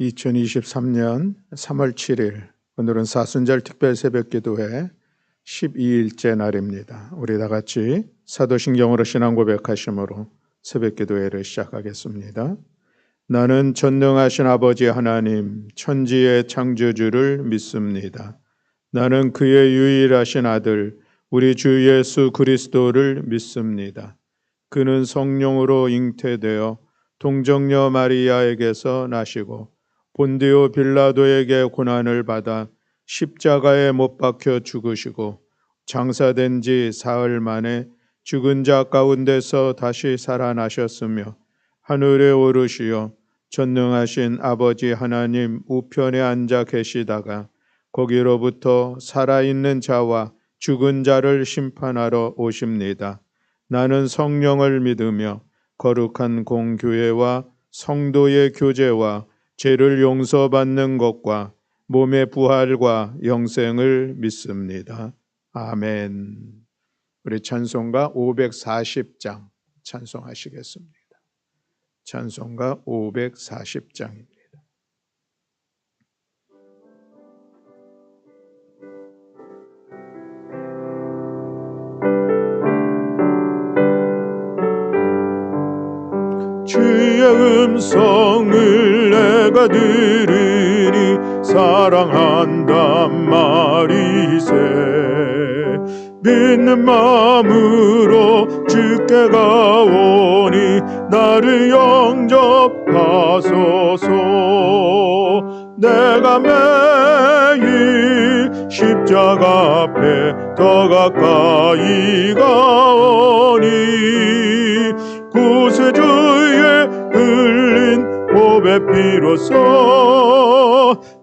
2023년 3월 7일 오늘은 사순절 특별 새벽기도회 12일째 날입니다. 우리 다 같이 사도신경으로 신앙 고백하심으로 새벽기도회를 시작하겠습니다. 나는 전능하신 아버지 하나님 천지의 창조주를 믿습니다. 나는 그의 유일하신 아들 우리 주 예수 그리스도를 믿습니다. 그는 성령으로 잉태되어 동정녀 마리아에게서 나시고 본디오 빌라도에게 고난을 받아 십자가에 못 박혀 죽으시고 장사된 지 사흘 만에 죽은 자 가운데서 다시 살아나셨으며 하늘에 오르시어 전능하신 아버지 하나님 우편에 앉아 계시다가 거기로부터 살아있는 자와 죽은 자를 심판하러 오십니다. 나는 성령을 믿으며 거룩한 공교회와 성도의 교제와 죄를 용서받는 것과 몸의 부활과 영생을 믿습니다. 아멘. 우리 찬송가 540장 찬송하시겠습니다. 찬송가 540장입니다. 주의 음성을 내가 들으니 사랑한단 말이세. 믿는 마음으로 주께 가오니 나를 영접하소서. 내가 매일 십자가 앞에 더 가까이 가오니 구세주의 흘린 보배 피로써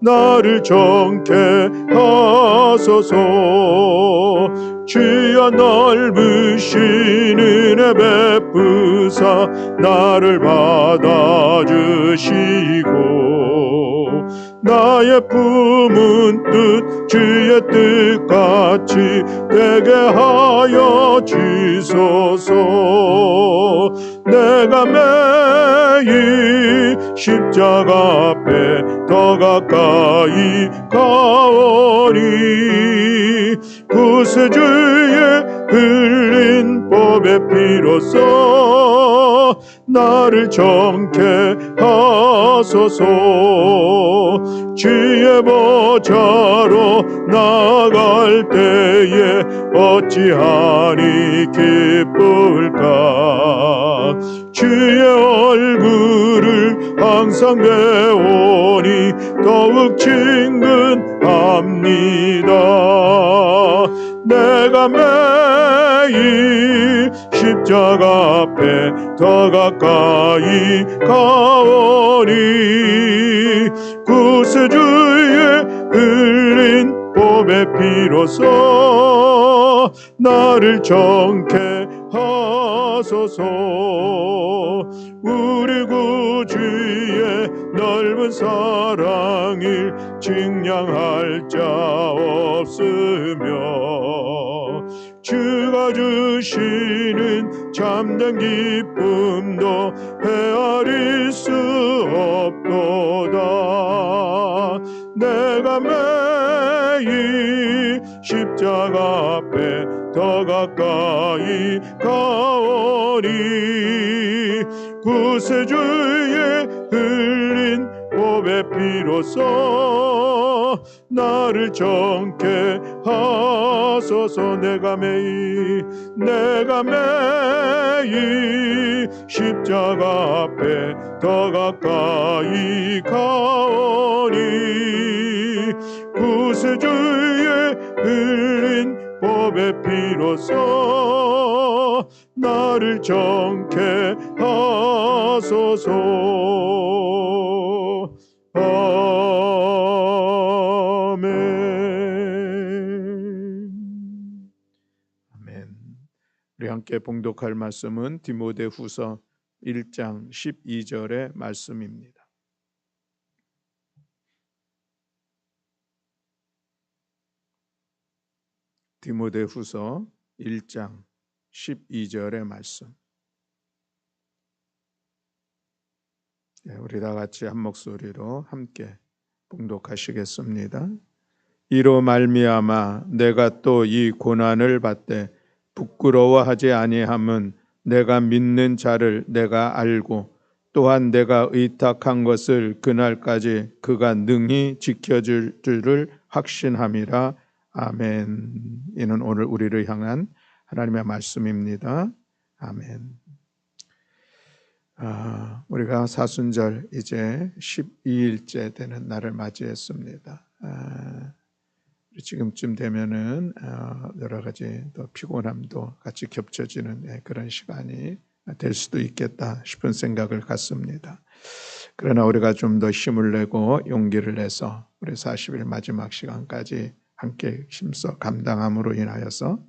나를 정케 하소서. 주여 넓으신 은혜 베푸사 나를 받아주시고 나의 품은 뜻 주의 뜻같이 되게 하여 주소서. 내가 매일 십자가 앞에 더 가까이 가오니 구세주의 흘린 보배 피로써 나를 정케 하소서. 주의 보좌로 나갈 때에 어찌하니 기쁠까. 주의 얼굴을 항상 배우니 더욱 친근합니다. 내가 매일 십자가 앞에 더 가까이 가오니 구세주의 흘린 보배 피로써 나를 정케 하소서. 우리 구주의 넓은 사랑을 증량할 자 없으며 주가 주시는 참된 기쁨도 헤아릴 수 없도다. 내가 매일 십자가 앞에 더 가까이 가오니 구세주의 흘린 보배 피로써 나를 정케 하소서. 내가 매일 십자가 앞에 더 가까이 가오니 구세주의 흘린 보배 피로써 나를 정케 하소서. 아멘. 아멘. 우리 함께 봉독할 말씀은 디모데후서 1장 12절의 말씀입니다. 디모데후서 1장 12절의 말씀. 우리 다 같이 한 목소리로 함께 봉독하시겠습니다. 이로 말미암아 내가 또 이 고난을 받되 부끄러워하지 아니함은 내가 믿는 자를 내가 알고 또한 내가 의탁한 것을 그날까지 그가 능히 지켜줄 줄을 확신함이라. 아멘. 이는 오늘 우리를 향한 하나님의 말씀입니다. 아멘. 우리가 사순절 이제 12일째 되는 날을 맞이했습니다. 지금쯤 되면은 여러 가지 또 피곤함도 같이 겹쳐지는 그런 시간이 될 수도 있겠다 싶은 생각을 갖습니다. 그러나 우리가 좀 더 힘을 내고 용기를 내서 우리 40일 마지막 시간까지 함께 힘써 감당함으로 인하여서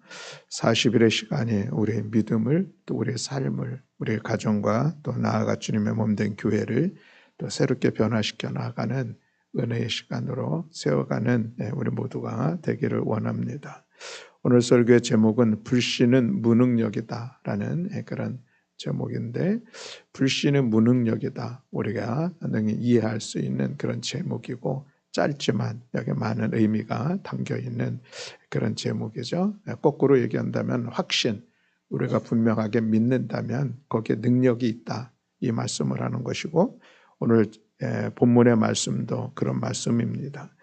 40일의 시간이 우리의 믿음을 또 우리의 삶을 우리의 가정과 또 나아가 주님의 몸된 교회를 또 새롭게 변화시켜 나가는 은혜의 시간으로 세워가는 우리 모두가 되기를 원합니다. 오늘 설교의 제목은 불신은 무능력이다 라는 그런 제목인데, 불신은 무능력이다, 우리가 능히 이해할 수 있는 그런 제목이고 짧지만 여기 많은 의미가 담겨있는 그런 제목이죠. 거꾸로 얘기한다면 확신, 우리가 분명하게 믿는다면 거기에 능력이 있다, 이 말씀을 하는 것이고, 오늘 본문의 말씀도 그런 말씀입니다.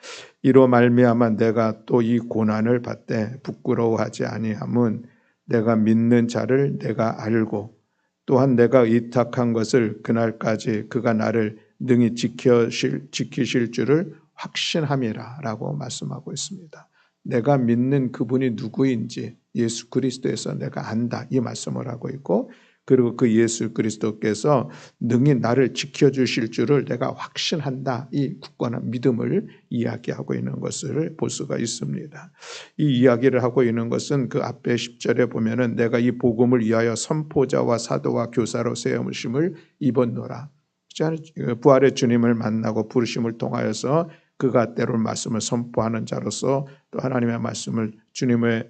이로 말미암아 내가 또 이 고난을 받되 부끄러워하지 아니함은 내가 믿는 자를 내가 알고 또한 내가 의탁한 것을 그날까지 그가 나를 능히 지키실 줄을 확신함이라 라고 말씀하고 있습니다. 내가 믿는 그분이 누구인지 예수 그리스도에서 내가 안다, 이 말씀을 하고 있고, 그리고 그 예수 그리스도께서 능히 나를 지켜주실 줄을 내가 확신한다, 이 굳건한 믿음을 이야기하고 있는 것을 볼 수가 있습니다. 이 이야기를 하고 있는 것은 그 앞에 10절에 보면은 내가 이 복음을 위하여 선포자와 사도와 교사로 세움을 입었노라. 부활의 주님을 만나고 부르심을 통하여서 그가 때로는 말씀을 선포하는 자로서, 또 하나님의 말씀을, 주님의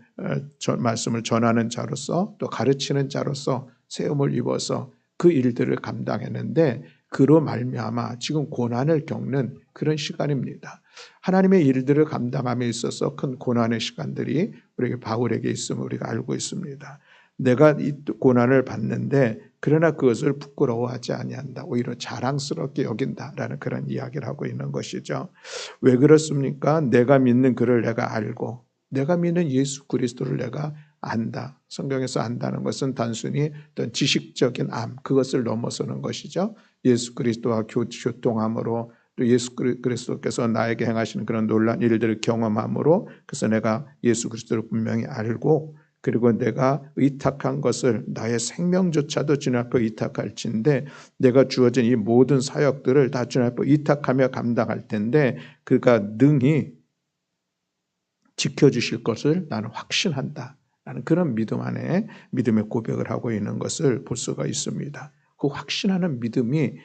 말씀을 전하는 자로서, 또 가르치는 자로서 세움을 입어서 그 일들을 감당했는데, 그로 말미암아 지금 고난을 겪는 그런 시간입니다. 하나님의 일들을 감당함에 있어서 큰 고난의 시간들이 우리에게, 바울에게 있음을 우리가 알고 있습니다. 내가 이 고난을 받는데 그러나 그것을 부끄러워하지 아니한다, 오히려 자랑스럽게 여긴다라는 그런 이야기를 하고 있는 것이죠. 왜 그렇습니까? 내가 믿는 그를 내가 알고, 내가 믿는 예수 그리스도를 내가 안다. 성경에서 안다는 것은 단순히 어떤 지식적인 암, 그것을 넘어서는 것이죠. 예수 그리스도와 교통함으로, 또 예수 그리스도께서 나에게 행하시는 그런 놀라운 일들을 경험함으로, 그래서 내가 예수 그리스도를 분명히 알고, 그리고 내가 의탁한 것을, 나의 생명조차도 주님 앞에 의탁할진데 내가 주어진 이 모든 사역들을 다 주님 앞에 의탁하며 감당할 텐데 그가 능히 지켜주실 것을 나는 확신한다 라는 그런 믿음 안에 믿음의 고백을 하고 있는 것을 볼 수가 있습니다. 그 확신하는 믿음이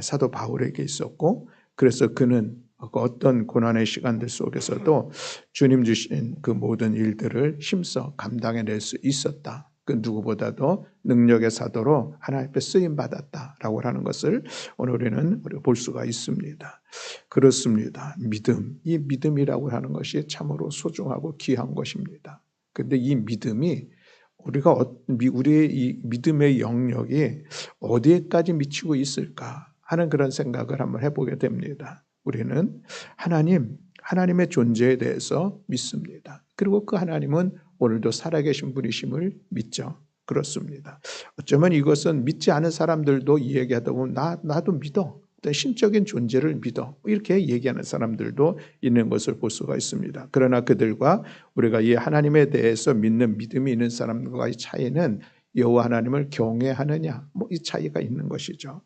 사도 바울에게 있었고, 그래서 그는 어떤 고난의 시간들 속에서도 주님 주신 그 모든 일들을 힘써 감당해낼 수 있었다. 그 누구보다도 능력의 사도로 하나님 앞에 쓰임받았다라고 하는 것을 오늘 우리는 볼 수가 있습니다. 그렇습니다. 믿음, 이 믿음이라고 하는 것이 참으로 소중하고 귀한 것입니다. 그런데 이 믿음이 우리의 이 믿음의 영역이 어디에까지 미치고 있을까 하는 그런 생각을 한번 해보게 됩니다. 우리는 하나님의 존재에 대해서 믿습니다. 그리고 그 하나님은 오늘도 살아계신 분이심을 믿죠. 그렇습니다. 어쩌면 이것은 믿지 않은 사람들도 이 얘기하다 보면 나도 믿어, 어떤 신적인 존재를 믿어, 이렇게 얘기하는 사람들도 있는 것을 볼 수가 있습니다. 그러나 그들과 우리가 이 하나님에 대해서 믿는 믿음이 있는 사람과의 차이는 여호와 하나님을 경외하느냐, 이 차이가 있는 것이죠.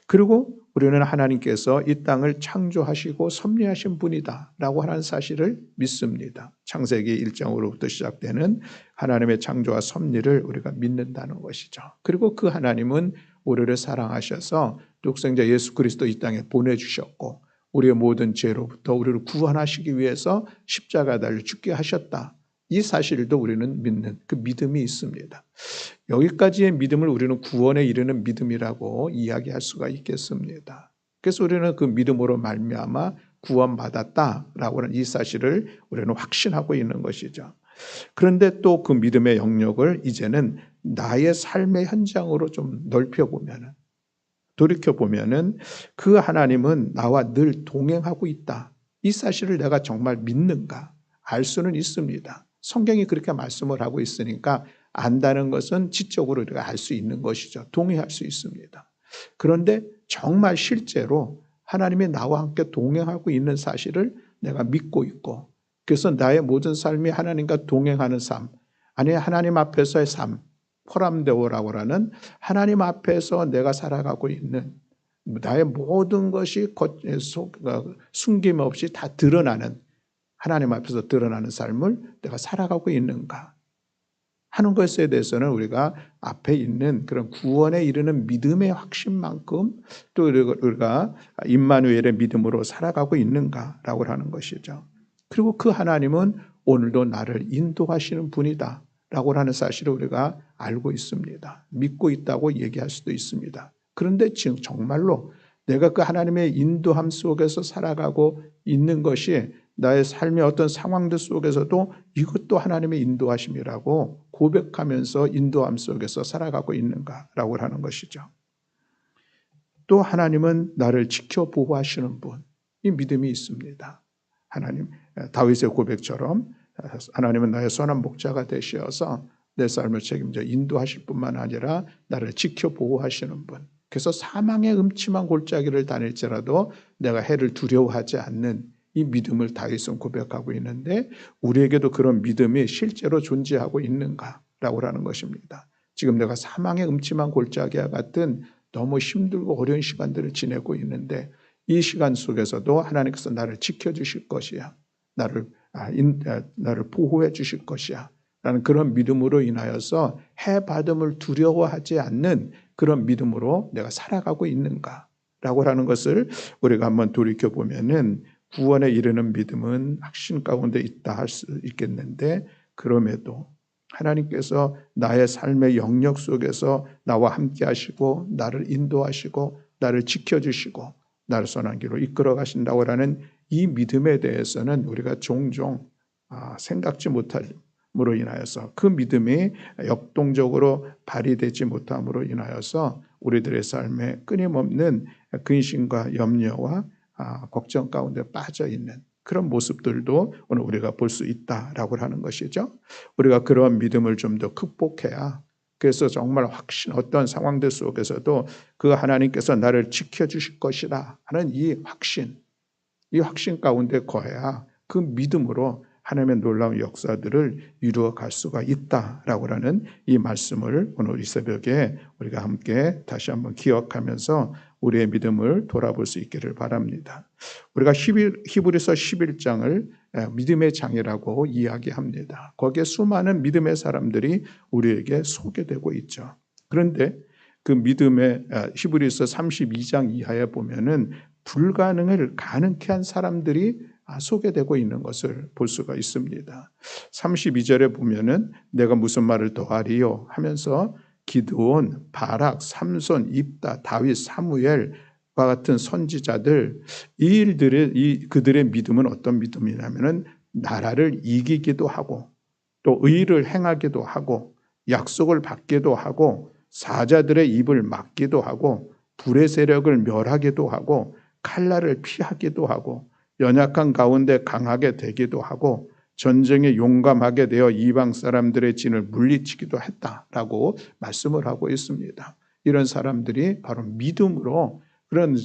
그리고 우리는 하나님께서 이 땅을 창조하시고 섭리하신 분이다 라고 하는 사실을 믿습니다. 창세기 1장으로부터 시작되는 하나님의 창조와 섭리를 우리가 믿는다는 것이죠. 그리고 그 하나님은 우리를 사랑하셔서 독생자 예수 그리스도 이 땅에 보내주셨고, 우리의 모든 죄로부터 우리를 구원하시기 위해서 십자가에 달려 죽게 하셨다, 이 사실도 우리는 믿는 그 믿음이 있습니다. 여기까지의 믿음을 우리는 구원에 이르는 믿음이라고 이야기할 수가 있겠습니다. 그래서 우리는 그 믿음으로 말미암아 구원받았다라고 하는 이 사실을 우리는 확신하고 있는 것이죠. 그런데 또 그 믿음의 영역을 이제는 나의 삶의 현장으로 좀 넓혀보면은, 돌이켜보면은 그 하나님은 나와 늘 동행하고 있다. 이 사실을 내가 정말 믿는가? 알 수는 있습니다. 성경이 그렇게 말씀을 하고 있으니까 안다는 것은 지적으로 우리가 알 수 있는 것이죠. 동의할 수 있습니다. 그런데 정말 실제로 하나님이 나와 함께 동행하고 있는 사실을 내가 믿고 있고, 그래서 나의 모든 삶이 하나님과 동행하는 삶, 아니 하나님 앞에서의 삶, 포람데오라고 하는 하나님 앞에서 내가 살아가고 있는 나의 모든 것이 숨김없이 다 드러나는, 하나님 앞에서 드러나는 삶을 내가 살아가고 있는가 하는 것에 대해서는 우리가 앞에 있는 그런 구원에 이르는 믿음의 확신만큼 또 우리가 임마누엘의 믿음으로 살아가고 있는가라고 하는 것이죠. 그리고 그 하나님은 오늘도 나를 인도하시는 분이다 라고 하는 사실을 우리가 알고 있습니다. 믿고 있다고 얘기할 수도 있습니다. 그런데 지금 정말로 내가 그 하나님의 인도함 속에서 살아가고 있는 것이 나의 삶의 어떤 상황들 속에서도 이것도 하나님의 인도하심이라고 고백하면서 인도함 속에서 살아가고 있는가라고 하는 것이죠. 또 하나님은 나를 지켜 보호하시는 분, 이 믿음이 있습니다. 하나님, 다윗의 고백처럼 하나님은 나의 선한 목자가 되시어서 내 삶을 책임져 인도하실 뿐만 아니라 나를 지켜 보호하시는 분. 그래서 사망의 음침한 골짜기를 다닐지라도 내가 해를 두려워하지 않는 이 믿음을 다윗은 고백하고 있는데, 우리에게도 그런 믿음이 실제로 존재하고 있는가라고 하는 것입니다. 지금 내가 사망의 음침한 골짜기와 같은 너무 힘들고 어려운 시간들을 지내고 있는데, 이 시간 속에서도 하나님께서 나를 지켜주실 것이야, 나를 보호해 주실 것이야 라는 그런 믿음으로 인하여서 해받음을 두려워하지 않는 그런 믿음으로 내가 살아가고 있는가 라고 하는 것을 우리가 한번 돌이켜보면은, 구원에 이르는 믿음은 확신 가운데 있다 할 수 있겠는데, 그럼에도 하나님께서 나의 삶의 영역 속에서 나와 함께 하시고 나를 인도하시고 나를 지켜주시고 나를 선한 길로 이끌어 가신다고 하는 이 믿음에 대해서는 우리가 종종 생각지 못함으로 인하여서, 그 믿음이 역동적으로 발휘되지 못함으로 인하여서 우리들의 삶에 끊임없는 근심과 염려와 걱정 가운데 빠져 있는 그런 모습들도 오늘 우리가 볼 수 있다라고 하는 것이죠. 우리가 그런 믿음을 좀 더 극복해야, 그래서 정말 어떤 상황들 속에서도 그 하나님께서 나를 지켜주실 것이라 하는 이 확신 가운데 거해야 그 믿음으로 하나님의 놀라운 역사들을 이루어 갈 수가 있다라고 하는 이 말씀을 오늘 이 새벽에 우리가 함께 다시 한번 기억하면서 우리의 믿음을 돌아볼 수 있기를 바랍니다. 우리가 히브리서 11장을 믿음의 장이라고 이야기합니다. 거기에 수많은 믿음의 사람들이 우리에게 소개되고 있죠. 그런데 그 믿음의 히브리서 32장 이하에 보면은 불가능을 가능케 한 사람들이 소개되고 있는 것을 볼 수가 있습니다. 32절에 보면은 내가 무슨 말을 더하리요 하면서 기드온, 바락, 삼손, 입다, 다윗, 사무엘과 같은 선지자들, 그들의 믿음은 어떤 믿음이냐면은 나라를 이기기도 하고 또 의를 행하기도 하고 약속을 받기도 하고 사자들의 입을 막기도 하고 불의 세력을 멸하기도 하고 칼날을 피하기도 하고 연약한 가운데 강하게 되기도 하고 전쟁에 용감하게 되어 이방 사람들의 진을 물리치기도 했다라고 말씀을 하고 있습니다. 이런 사람들이 바로 믿음으로, 그런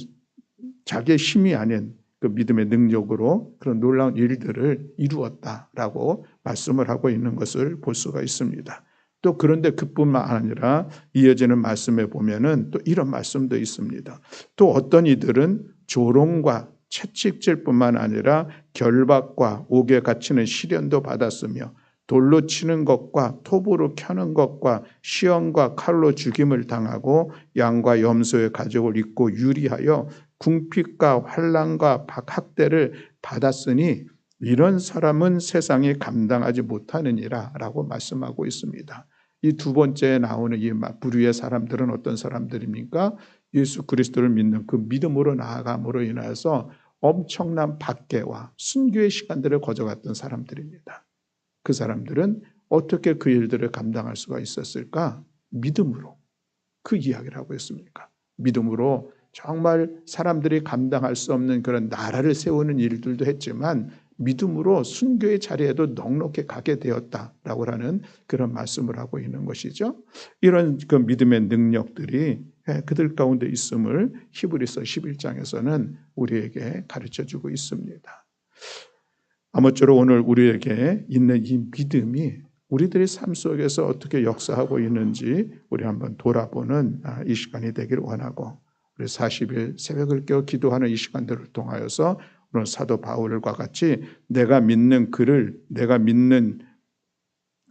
자기의 힘이 아닌 그 믿음의 능력으로 그런 놀라운 일들을 이루었다라고 말씀을 하고 있는 것을 볼 수가 있습니다. 또 그런데 그뿐만 아니라 이어지는 말씀에 보면은 또 이런 말씀도 있습니다. 또 어떤 이들은 조롱과 채찍질 뿐만 아니라 결박과 옥에 갇히는 시련도 받았으며 돌로 치는 것과 톱으로 켜는 것과 시험과 칼로 죽임을 당하고 양과 염소의 가죽을 입고 유리하여 궁핍과 환난과 학대를 받았으니 이런 사람은 세상이 감당하지 못하느니라 라고 말씀하고 있습니다. 이 두 번째에 나오는 이 부류의 사람들은 어떤 사람들입니까? 예수 그리스도를 믿는 그 믿음으로 나아감으로 인하여서 엄청난 박해와 순교의 시간들을 거쳐갔던 사람들입니다. 그 사람들은 어떻게 그 일들을 감당할 수가 있었을까? 믿음으로. 그 이야기를 하고 있습니까? 믿음으로 정말 사람들이 감당할 수 없는 그런 나라를 세우는 일들도 했지만 믿음으로 순교의 자리에도 넉넉히 가게 되었다라고 하는 그런 말씀을 하고 있는 것이죠. 이런 그 믿음의 능력들이 그들 가운데 있음을 히브리서 11장에서는 우리에게 가르쳐주고 있습니다. 아무쪼록 오늘 우리에게 있는 이 믿음이 우리들의 삶 속에서 어떻게 역사하고 있는지 우리 한번 돌아보는 이 시간이 되기를 원하고, 우리 40일 새벽을 깨어 기도하는 이 시간들을 통하여서 오늘 사도 바울과 같이 내가 믿는 그를, 내가 믿는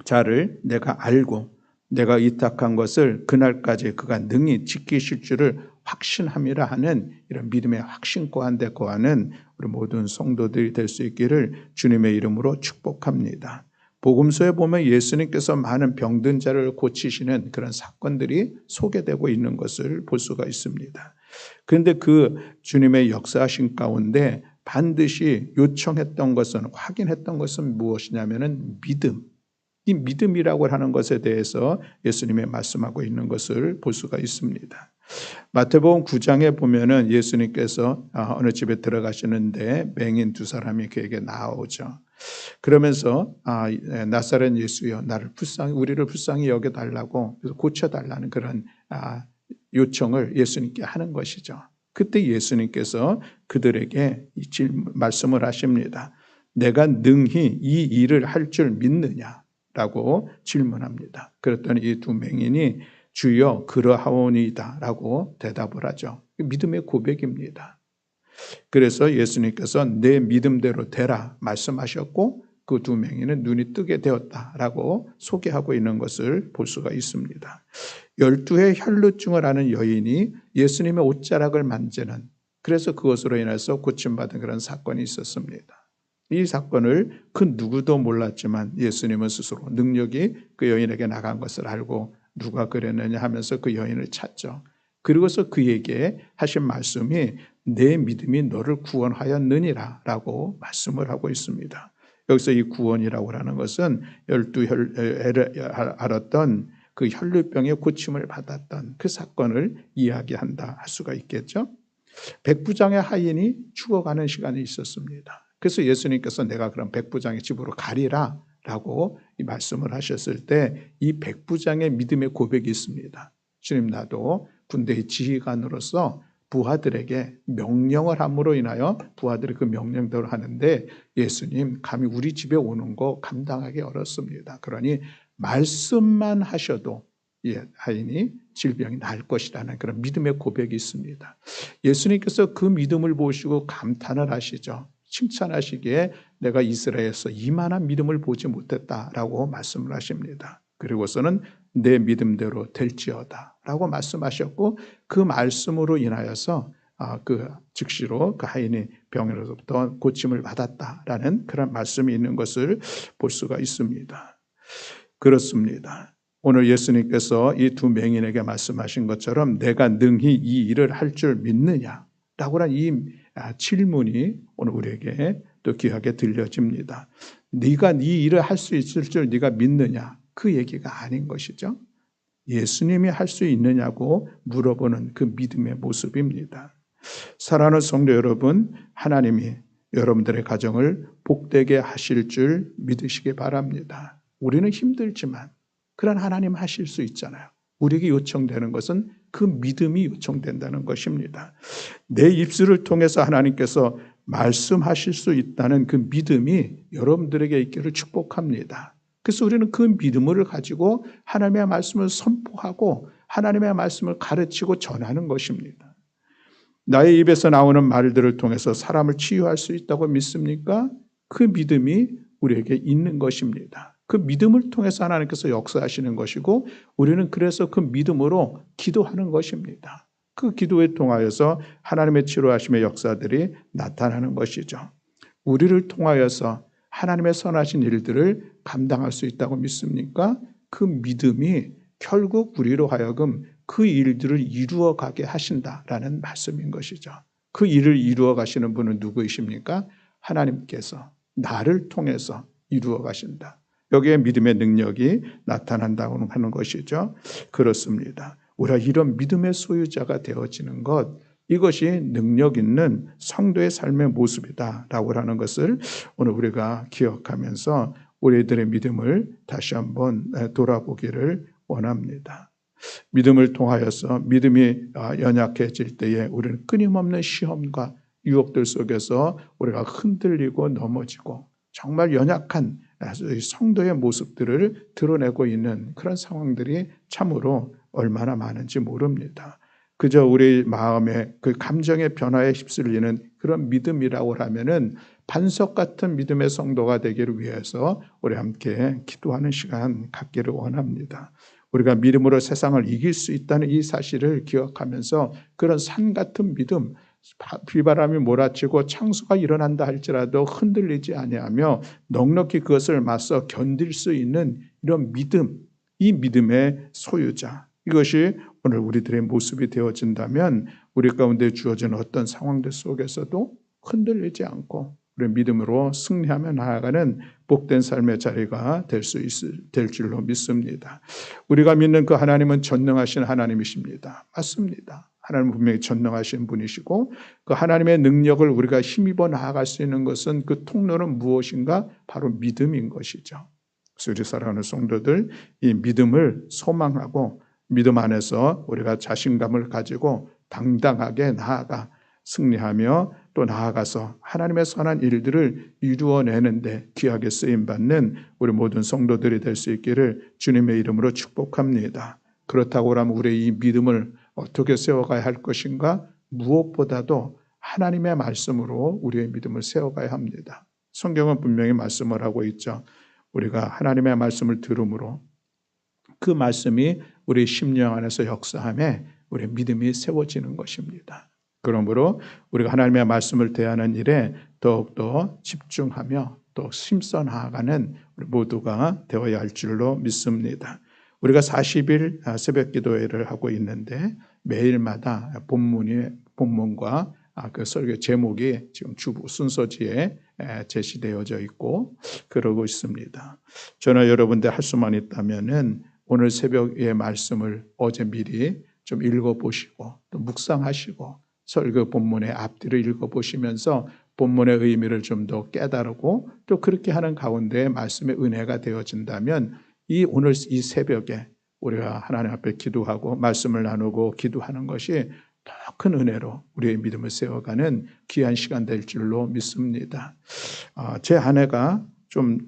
자를 내가 알고 내가 의탁한 것을 그날까지 그가 능히 지키실 줄을 확신함이라 하는 이런 믿음의 확신 가운데 거하는 우리 모든 성도들이 될 수 있기를 주님의 이름으로 축복합니다. 복음서에 보면 예수님께서 많은 병든 자를 고치시는 그런 사건들이 소개되고 있는 것을 볼 수가 있습니다. 그런데 그 주님의 역사하신 가운데 반드시 요청했던 것은, 확인했던 것은 무엇이냐면은 믿음. 이 믿음이라고 하는 것에 대해서 예수님이 말씀하고 있는 것을 볼 수가 있습니다. 마태복음 9장에 보면은 예수님께서 어느 집에 들어가시는데 맹인 두 사람이 그에게 나오죠. 그러면서 나사렛 예수여, 우리를 불쌍히 여겨달라고, 그래서 고쳐달라는 그런 요청을 예수님께 하는 것이죠. 그때 예수님께서 그들에게 말씀을 하십니다. 내가 능히 이 일을 할 줄 믿느냐? 라고 질문합니다. 그랬더니 이 두 맹인이 주여 그러하오니이다 라고 대답을 하죠. 믿음의 고백입니다. 그래서 예수님께서 내 믿음대로 되라 말씀하셨고 그 두 맹인은 눈이 뜨게 되었다라고 소개하고 있는 것을 볼 수가 있습니다. 12회 혈루증을 앓는 여인이 예수님의 옷자락을 만지는, 그래서 그것으로 인해서 고침받은 그런 사건이 있었습니다. 이 사건을 그 누구도 몰랐지만 예수님은 스스로 능력이 그 여인에게 나간 것을 알고 누가 그랬느냐 하면서 그 여인을 찾죠. 그리고서 그에게 하신 말씀이 내 믿음이 너를 구원하였느니라 라고 말씀을 하고 있습니다. 여기서 이 구원이라고 하는 것은 12혈 앓았던 그 혈루병의 고침을 받았던 그 사건을 이야기한다 할 수가 있겠죠. 백부장의 하인이 죽어가는 시간이 있었습니다. 그래서 예수님께서 내가 그럼 백부장의 집으로 가리라 라고 이 말씀을 하셨을 때 이 백부장의 믿음의 고백이 있습니다. 주님, 나도 군대의 지휘관으로서 부하들에게 명령을 함으로 인하여 부하들이 그 명령대로 하는데 예수님, 감히 우리 집에 오는 거 감당하기 어렵습니다. 그러니 말씀만 하셔도 하인이 질병이 나을 것이라는 그런 믿음의 고백이 있습니다. 예수님께서 그 믿음을 보시고 감탄을 하시죠. 칭찬하시기에 내가 이스라엘에서 이만한 믿음을 보지 못했다라고 말씀을 하십니다. 그리고서는 내 믿음대로 될지어다 라고 말씀하셨고, 그 말씀으로 인하여서 즉시로 그 하인이 병으로부터 고침을 받았다라는 그런 말씀이 있는 것을 볼 수가 있습니다. 그렇습니다. 오늘 예수님께서 이 두 맹인에게 말씀하신 것처럼 내가 능히 이 일을 할 줄 믿느냐 라고 하는 이 질문이 오늘 우리에게 또 귀하게 들려집니다. 네가 네 일을 할 수 있을 줄 네가 믿느냐? 그 얘기가 아닌 것이죠. 예수님이 할 수 있느냐고 물어보는 그 믿음의 모습입니다. 사랑하는 성도 여러분, 하나님이 여러분들의 가정을 복되게 하실 줄 믿으시기 바랍니다. 우리는 힘들지만 그런 하나님 하실 수 있잖아요. 우리에게 요청되는 것은 그 믿음이 요청된다는 것입니다. 내 입술을 통해서 하나님께서 말씀하실 수 있다는 그 믿음이 여러분들에게 있기를 축복합니다. 그래서 우리는 그 믿음을 가지고 하나님의 말씀을 선포하고 하나님의 말씀을 가르치고 전하는 것입니다. 나의 입에서 나오는 말들을 통해서 사람을 치유할 수 있다고 믿습니까? 그 믿음이 우리에게 있는 것입니다. 그 믿음을 통해서 하나님께서 역사하시는 것이고 우리는 그래서 그 믿음으로 기도하는 것입니다. 그 기도에 통하여서 하나님의 치료하심의 역사들이 나타나는 것이죠. 우리를 통하여서 하나님의 선하신 일들을 감당할 수 있다고 믿습니까? 그 믿음이 결국 우리로 하여금 그 일들을 이루어 가게 하신다라는 말씀인 것이죠. 그 일을 이루어 가시는 분은 누구이십니까? 하나님께서 나를 통해서 이루어 가신다. 여기에 믿음의 능력이 나타난다고 하는 것이죠. 그렇습니다. 우리가 이런 믿음의 소유자가 되어지는 것, 이것이 능력 있는 성도의 삶의 모습이다라고 하는 것을 오늘 우리가 기억하면서 우리들의 믿음을 다시 한번 돌아보기를 원합니다. 믿음을 통하여서 믿음이 연약해질 때에 우리는 끊임없는 시험과 유혹들 속에서 우리가 흔들리고 넘어지고 정말 연약한 성도의 모습들을 드러내고 있는 그런 상황들이 참으로 얼마나 많은지 모릅니다. 그저 우리 마음의 그 감정의 변화에 휩쓸리는 그런 믿음이라고 하면은 반석 같은 믿음의 성도가 되기를 위해서 우리 함께 기도하는 시간 갖기를 원합니다. 우리가 믿음으로 세상을 이길 수 있다는 이 사실을 기억하면서 그런 산 같은 믿음, 비바람이 몰아치고 창수가 일어난다 할지라도 흔들리지 아니하며 넉넉히 그것을 맞서 견딜 수 있는 이런 믿음, 이 믿음의 소유자, 이것이 오늘 우리들의 모습이 되어진다면 우리 가운데 주어진 어떤 상황들 속에서도 흔들리지 않고 우리 믿음으로 승리하며 나아가는 복된 삶의 자리가 될 줄로 믿습니다. 우리가 믿는 그 하나님은 전능하신 하나님이십니다. 맞습니다. 하나님은 분명히 전능하신 분이시고 그 하나님의 능력을 우리가 힘입어 나아갈 수 있는 것은 그 통로는 무엇인가? 바로 믿음인 것이죠. 그래서 우리 사랑하는 성도들, 이 믿음을 소망하고 믿음 안에서 우리가 자신감을 가지고 당당하게 나아가 승리하며 또 나아가서 하나님의 선한 일들을 이루어내는데 귀하게 쓰임받는 우리 모든 성도들이 될 수 있기를 주님의 이름으로 축복합니다. 그렇다고 하면 우리의 이 믿음을 어떻게 세워가야 할 것인가? 무엇보다도 하나님의 말씀으로 우리의 믿음을 세워가야 합니다. 성경은 분명히 말씀을 하고 있죠. 우리가 하나님의 말씀을 들음으로 그 말씀이 우리 심령 안에서 역사하며 우리의 믿음이 세워지는 것입니다. 그러므로 우리가 하나님의 말씀을 대하는 일에 더욱더 집중하며 또 힘써 나아가는 우리 모두가 되어야 할 줄로 믿습니다. 우리가 40일 새벽 기도회를 하고 있는데 매일마다 본문과 그 설교 제목이 지금 주부 순서지에 제시되어져 있고 그러고 있습니다. 저는 여러분들 할 수만 있다면은 오늘 새벽의 말씀을 어제 미리 좀 읽어보시고 또 묵상하시고 설교 본문의 앞뒤를 읽어보시면서 본문의 의미를 좀 더 깨달고 또 그렇게 하는 가운데 말씀의 은혜가 되어진다면 오늘 이 새벽에 우리가 하나님 앞에 기도하고 말씀을 나누고 기도하는 것이 더 큰 은혜로 우리의 믿음을 세워가는 귀한 시간 될 줄로 믿습니다. 제 아내가 좀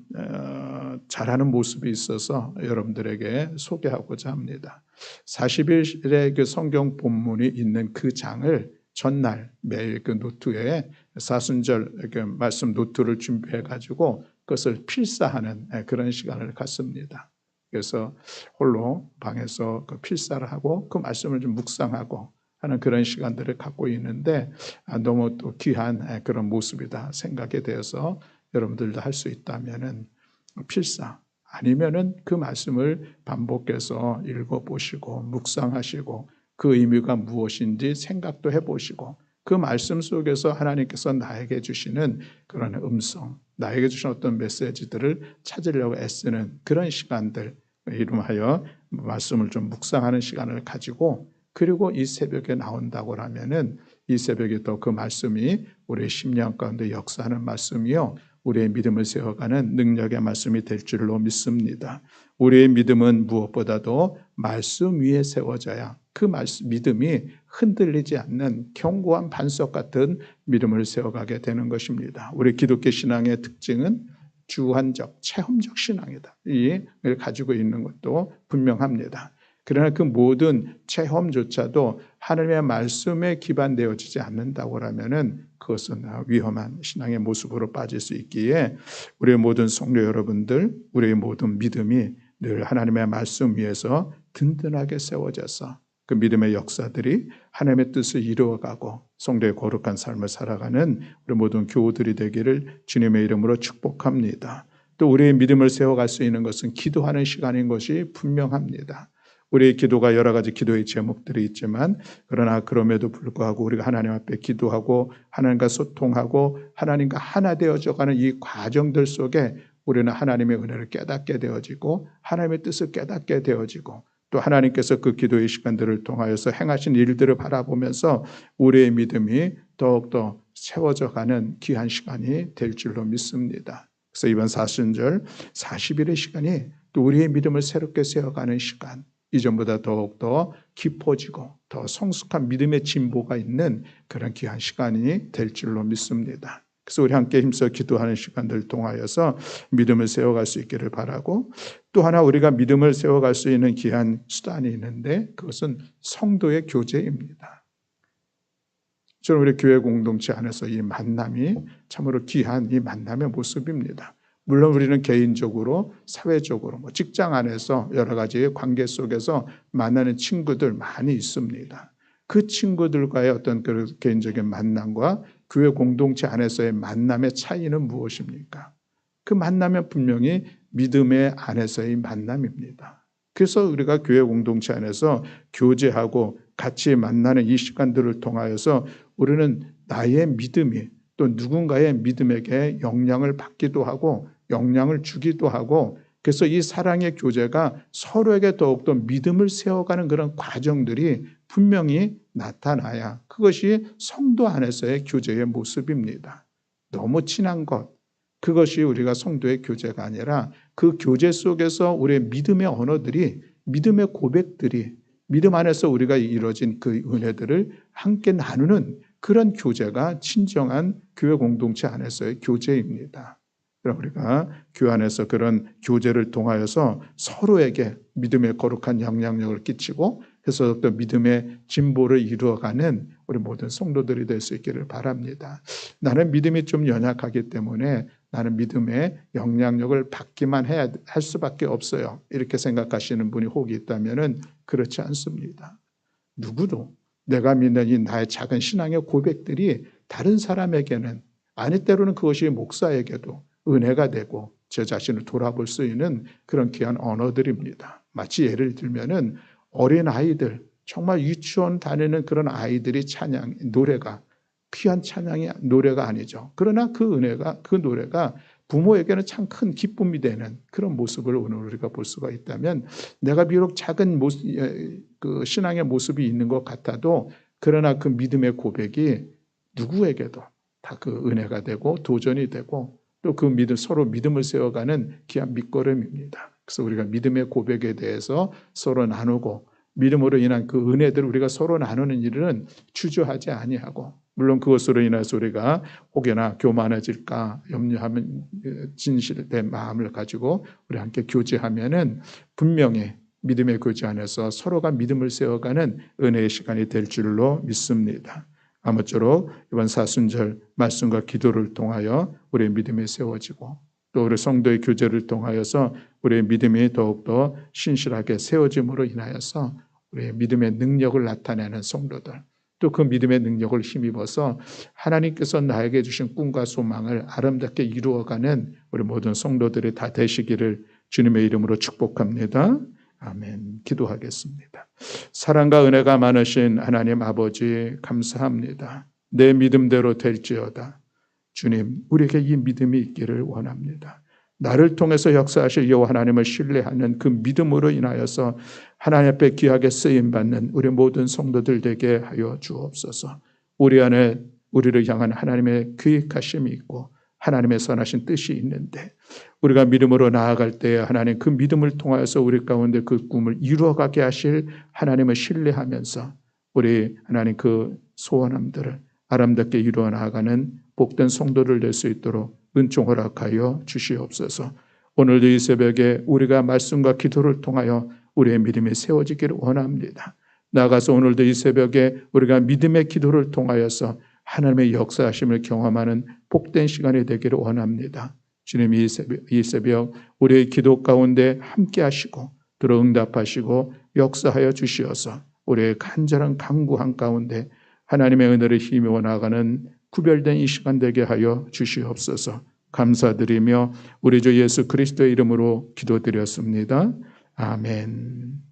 잘하는 모습이 있어서 여러분들에게 소개하고자 합니다. 40일의 그 성경 본문이 있는 그 장을 전날 매일 그 노트에 사순절 그 말씀 노트를 준비해 가지고 그것을 필사하는 그런 시간을 갖습니다. 그래서 홀로 방에서 그 필사를 하고 그 말씀을 좀 묵상하고 하는 그런 시간들을 갖고 있는데 너무 또 귀한 그런 모습이다 생각이 되어서 여러분들도 할 수 있다면은 필사 아니면은 그 말씀을 반복해서 읽어보시고 묵상하시고 그 의미가 무엇인지 생각도 해보시고 그 말씀 속에서 하나님께서 나에게 주시는 그런 음성, 나에게 주신 어떤 메시지들을 찾으려고 애쓰는 그런 시간들, 이름하여 말씀을 좀 묵상하는 시간을 가지고 그리고 이 새벽에 나온다고 하면은 이 새벽에 또 그 말씀이 우리의 심령 가운데 역사하는 말씀이요 우리의 믿음을 세워가는 능력의 말씀이 될 줄로 믿습니다. 우리의 믿음은 무엇보다도 말씀 위에 세워져야 그 믿음이 흔들리지 않는 견고한 반석 같은 믿음을 세워가게 되는 것입니다. 우리 기독교 신앙의 특징은 주관적, 체험적 신앙이다. 이걸 가지고 있는 것도 분명합니다. 그러나 그 모든 체험조차도 하나님의 말씀에 기반되어지지 않는다고 하면은 그것은 위험한 신앙의 모습으로 빠질 수 있기에 우리의 모든 성도 여러분들, 우리의 모든 믿음이 늘 하나님의 말씀 위에서 든든하게 세워져서 그 믿음의 역사들이 하나님의 뜻을 이루어가고 성도의 거룩한 삶을 살아가는 우리 모든 교우들이 되기를 주님의 이름으로 축복합니다. 또 우리의 믿음을 세워갈 수 있는 것은 기도하는 시간인 것이 분명합니다. 우리의 기도가 여러 가지 기도의 제목들이 있지만 그러나 그럼에도 불구하고 우리가 하나님 앞에 기도하고 하나님과 소통하고 하나님과 하나 되어져가는 이 과정들 속에 우리는 하나님의 은혜를 깨닫게 되어지고 하나님의 뜻을 깨닫게 되어지고 또 하나님께서 그 기도의 시간들을 통하여서 행하신 일들을 바라보면서 우리의 믿음이 더욱더 세워져가는 귀한 시간이 될 줄로 믿습니다. 그래서 이번 사순절 40일의 시간이 또 우리의 믿음을 새롭게 세워가는 시간, 이전보다 더욱더 깊어지고 더 성숙한 믿음의 진보가 있는 그런 귀한 시간이 될 줄로 믿습니다. 그래서 우리 함께 힘써 기도하는 시간들을 통하여서 믿음을 세워갈 수 있기를 바라고, 또 하나 우리가 믿음을 세워갈 수 있는 귀한 수단이 있는데 그것은 성도의 교제입니다. 저는 우리 교회 공동체 안에서 이 만남이 참으로 귀한 이 만남의 모습입니다. 물론 우리는 개인적으로, 사회적으로, 직장 안에서 여러 가지 관계 속에서 만나는 친구들 많이 있습니다. 그 친구들과의 어떤 그 개인적인 만남과 교회 공동체 안에서의 만남의 차이는 무엇입니까? 그 만남은 분명히 믿음의 안에서의 만남입니다. 그래서 우리가 교회 공동체 안에서 교제하고 같이 만나는 이 시간들을 통하여서 우리는 나의 믿음이 또 누군가의 믿음에게 영향을 받기도 하고 영향을 주기도 하고, 그래서 이 사랑의 교제가 서로에게 더욱더 믿음을 세워가는 그런 과정들이 분명히 나타나야 그것이 성도 안에서의 교제의 모습입니다. 너무 친한 것, 그것이 우리가 성도의 교제가 아니라 그 교제 속에서 우리의 믿음의 언어들이, 믿음의 고백들이, 믿음 안에서 우리가 이루어진 그 은혜들을 함께 나누는 그런 교제가 진정한 교회 공동체 안에서의 교제입니다. 우리가 교회 안에서 그런 교제를 통하여서 서로에게 믿음의 거룩한 영향력을 끼치고 그래서 또 믿음의 진보를 이루어가는 우리 모든 성도들이 될 수 있기를 바랍니다. 나는 믿음이 좀 연약하기 때문에 나는 믿음의 영향력을 받기만 할 수밖에 없어요, 이렇게 생각하시는 분이 혹 있다면 그렇지 않습니다. 누구도 내가 믿는 이 나의 작은 신앙의 고백들이 다른 사람에게는, 아니 때로는 그것이 목사에게도 은혜가 되고 제 자신을 돌아볼 수 있는 그런 귀한 언어들입니다. 마치 예를 들면은 어린 아이들, 정말 유치원 다니는 그런 아이들이 찬양, 노래가 귀한 찬양이 노래가 아니죠. 그러나 그 은혜가, 그 노래가 부모에게는 참 큰 기쁨이 되는 그런 모습을 오늘 우리가 볼 수가 있다면, 내가 비록 작은 모습, 그 신앙의 모습이 있는 것 같아도 그러나 그 믿음의 고백이 누구에게도 다 그 은혜가 되고 도전이 되고 또 그 믿음, 서로 믿음을 세워가는 귀한 밑거름입니다. 그래서 우리가 믿음의 고백에 대해서 서로 나누고 믿음으로 인한 그 은혜들을 우리가 서로 나누는 일은 주저하지 아니하고, 물론 그것으로 인해서 우리가 혹여나 교만해질까 염려하면 진실된 마음을 가지고 우리 함께 교제하면은 분명히 믿음의 교제 안에서 서로가 믿음을 세워가는 은혜의 시간이 될 줄로 믿습니다. 아무쪼록 이번 사순절 말씀과 기도를 통하여 우리의 믿음이 세워지고 또 우리 성도의 교제를 통하여서 우리의 믿음이 더욱더 신실하게 세워짐으로 인하여서 우리의 믿음의 능력을 나타내는 성도들, 또 그 믿음의 능력을 힘입어서 하나님께서 나에게 주신 꿈과 소망을 아름답게 이루어가는 우리 모든 성도들이 다 되시기를 주님의 이름으로 축복합니다. 아멘. 기도하겠습니다. 사랑과 은혜가 많으신 하나님 아버지, 감사합니다. 내 믿음대로 될지어다. 주님, 우리에게 이 믿음이 있기를 원합니다. 나를 통해서 역사하실 여호와 하나님을 신뢰하는 그 믿음으로 인하여서 하나님 앞에 귀하게 쓰임받는 우리 모든 성도들 되게 하여 주옵소서. 우리 안에 우리를 향한 하나님의 계획하심이 있고 하나님의 선하신 뜻이 있는데 우리가 믿음으로 나아갈 때 하나님 그 믿음을 통하여서 우리 가운데 그 꿈을 이루어가게 하실 하나님을 신뢰하면서 우리 하나님 그 소원함들을 아름답게 이루어 나아가는 복된 성도를 될 수 있도록 은총 허락하여 주시옵소서. 오늘도 이 새벽에 우리가 말씀과 기도를 통하여 우리의 믿음이 세워지기를 원합니다. 나아가서 오늘도 이 새벽에 우리가 믿음의 기도를 통하여서 하나님의 역사하심을 경험하는 복된 시간이 되기를 원합니다. 주님, 이 새벽 우리의 기도 가운데 함께 하시고 들어 응답하시고 역사하여 주시어서 우리의 간절한 간구한 가운데 하나님의 은혜를 힘입어 나가는 구별된 이 시간 되게 하여 주시옵소서. 감사드리며 우리 주 예수 그리스도의 이름으로 기도드렸습니다. 아멘.